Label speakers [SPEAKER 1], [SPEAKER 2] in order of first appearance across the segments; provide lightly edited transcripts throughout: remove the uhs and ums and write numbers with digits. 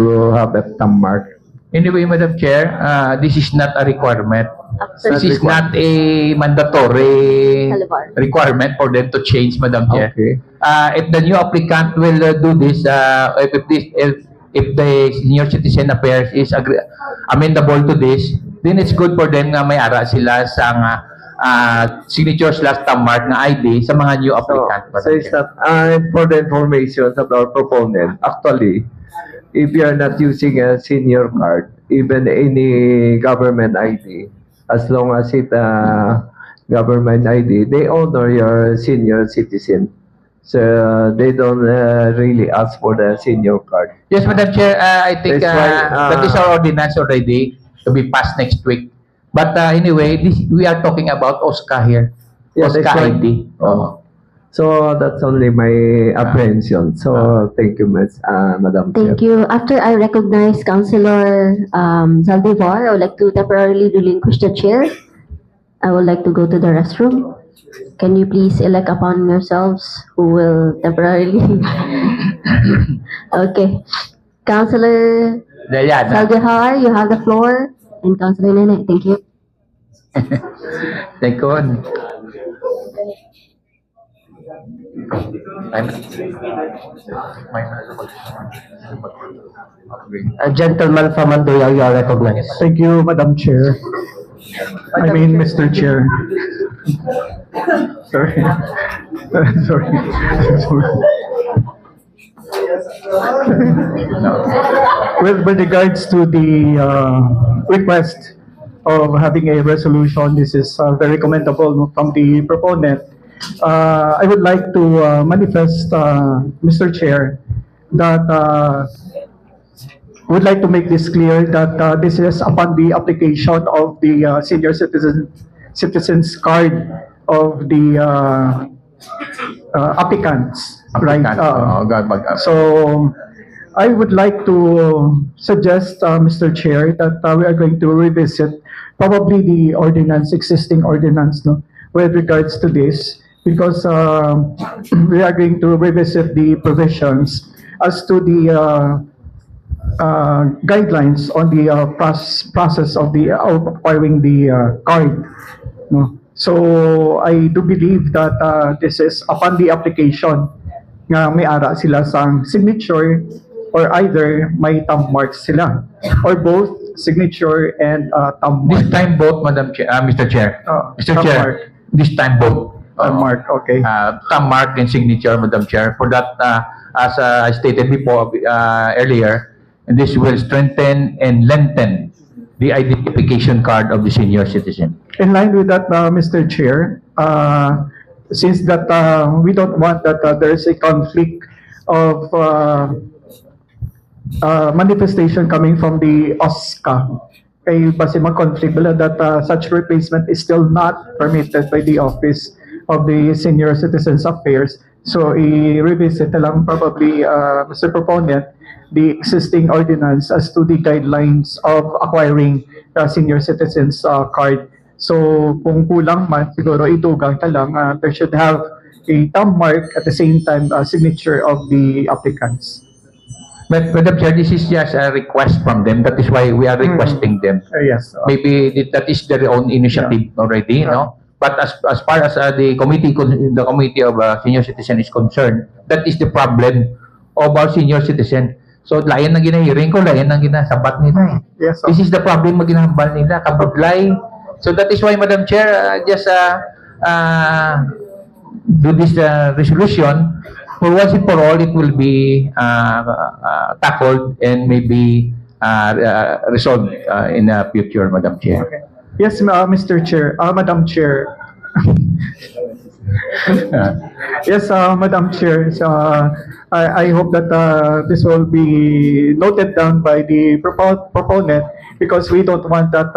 [SPEAKER 1] to have a thumb mark.
[SPEAKER 2] Anyway, Madam Chair, this is not a requirement.
[SPEAKER 3] After
[SPEAKER 2] This is not a mandatory
[SPEAKER 3] Salazar.
[SPEAKER 2] requirement for them to change, Madam Chair.
[SPEAKER 1] Okay.
[SPEAKER 2] If the new applicant will do this, if the senior citizen affairs is amendable to this, then it's good for them na may ara sila sa signature / thumb mark na ID sa mga new applicant.
[SPEAKER 1] So it's not, for the information of our proponent, actually, if you are not using a senior card, even any government ID, as long as it government ID, they honor your senior citizen. So they don't really ask for the senior card.
[SPEAKER 2] Yes, Madam Chair, I think
[SPEAKER 1] That's why,
[SPEAKER 2] that is our ordinance already to be passed next week. But anyway, we are talking about OSCA here.
[SPEAKER 1] Yeah, that's
[SPEAKER 2] OSCA
[SPEAKER 1] why-
[SPEAKER 2] ID.
[SPEAKER 1] Oh. So that's only my apprehension. So thank you, Madam Chair.
[SPEAKER 3] Thank you. After I recognize Councilor Zaldivar, I would like to temporarily relinquish the chair. I would like to go to the restroom. Can you please elect upon yourselves who will temporarily? Okay. Councilor
[SPEAKER 2] Yan.
[SPEAKER 3] Zaldivar, you have the floor. And Councilor Nene, thank you.
[SPEAKER 2] Thank you.
[SPEAKER 4] A gentleman from Manduya, you are recognized.
[SPEAKER 5] Thank you, Madam Chair. I mean, Mr. Chair. Sorry. Sorry. With regards to the request of having a resolution, this is very commendable from the proponent. I would like to manifest, Mr. Chair, that would like to make this clear that this is upon the application of the senior citizens card of the applicants, right? So I would like to suggest, Mr. Chair, that we are going to revisit probably the ordinance, existing ordinance, no, with regards to this, because we are going to revisit the provisions as to the guidelines on the process of acquiring the card. No? So I do believe that this is upon the application nga may ara sila sang signature or either may thumb marks sila or both signature and thumb mark.
[SPEAKER 2] This time both, Madam Chair, Mr. Chair. Mr.
[SPEAKER 5] Thumb
[SPEAKER 2] Chair,
[SPEAKER 5] mark.
[SPEAKER 2] this time both.
[SPEAKER 5] Thumb mark, okay.
[SPEAKER 2] Thumb mark and signature, Madam Chair. For that, as I stated before earlier, this will strengthen and lengthen the identification card of the senior citizen.
[SPEAKER 5] In line with that, Mr. Chair, since that we don't want that there is a conflict of manifestation coming from the OSCA, kay base mag-conflict bala that such replacement is still not permitted by the Office of the Senior Citizens Affairs. So i-revisit na lang probably, Mr. Proponent, the existing ordinance as to the guidelines of acquiring senior citizens card. So kung kulang man, siguro itugang na lang, there should have a thumb mark at the same time signature of the applicants.
[SPEAKER 2] But Madam Chair, this is just a request from them. That is why we are requesting them.
[SPEAKER 5] Yes.
[SPEAKER 2] Maybe that is their own initiative already, no? But as far as the committee of senior citizen is concerned, that is the problem of our senior citizen. So layan ang ginahiring ko, layan ang ginasabat nila.
[SPEAKER 5] Yes.
[SPEAKER 2] This is the problem ang ginahambal nila, kabudlay. So that is why, Madam Chair, just do this resolution. For once and for all, it will be tackled and maybe resolved in the future, Madam Chair.
[SPEAKER 5] Okay. Yes, Mr. Chair, Madam Chair. Yes, Madam Chair. So, I hope that this will be noted down by the proponent because we don't want that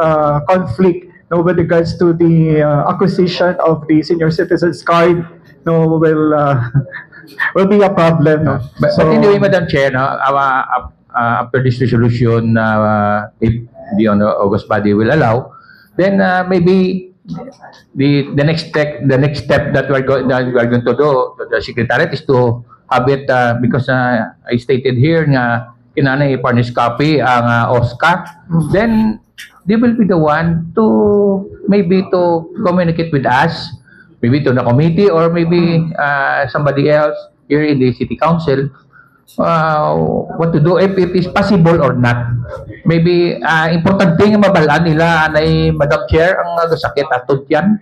[SPEAKER 5] conflict with regards to the acquisition of the senior citizens card. Will be a problem. No?
[SPEAKER 2] But anyway, Madam Chair, no, after this resolution, if the August body will allow, then maybe the next step that we are going to do to the Secretariat is to have it because I stated here nga kinana i-furnish copy ang OSCA, then they will be the one to maybe to communicate with us, maybe to the committee or maybe somebody else here in the city council, what to do if it is possible or not. Maybe importante nga mabalaan nila anay Madam Chair ang sakit atod yan.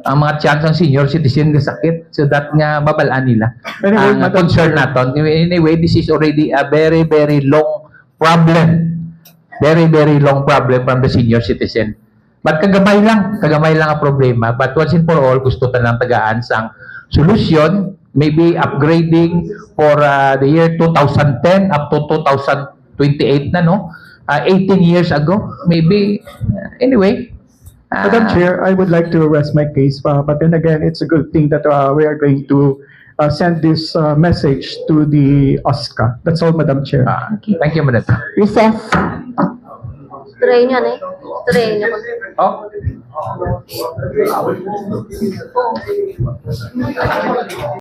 [SPEAKER 2] Ang mga chance ng senior citizen nga sakit so that nga mabalaan nila.
[SPEAKER 5] Anyway,
[SPEAKER 2] Ang
[SPEAKER 5] Madam
[SPEAKER 2] concern
[SPEAKER 5] Chair.
[SPEAKER 2] naton. Anyway, this is already a very, very long problem. Very, very long problem from the senior citizen. But kagamay lang ang problema. But once and for all, gusto talang tagaan sang solution, maybe upgrading for the year 2010 up to 2028 na, no? 18 years ago, maybe. Anyway.
[SPEAKER 5] Madam Chair, I would like to rest my case, but then again, it's a good thing that we are going to send this message to the OSCA. That's all, Madam Chair.
[SPEAKER 2] Thank you, Madam.
[SPEAKER 3] Recess. Try niya na eh. Try niya.
[SPEAKER 2] Oh.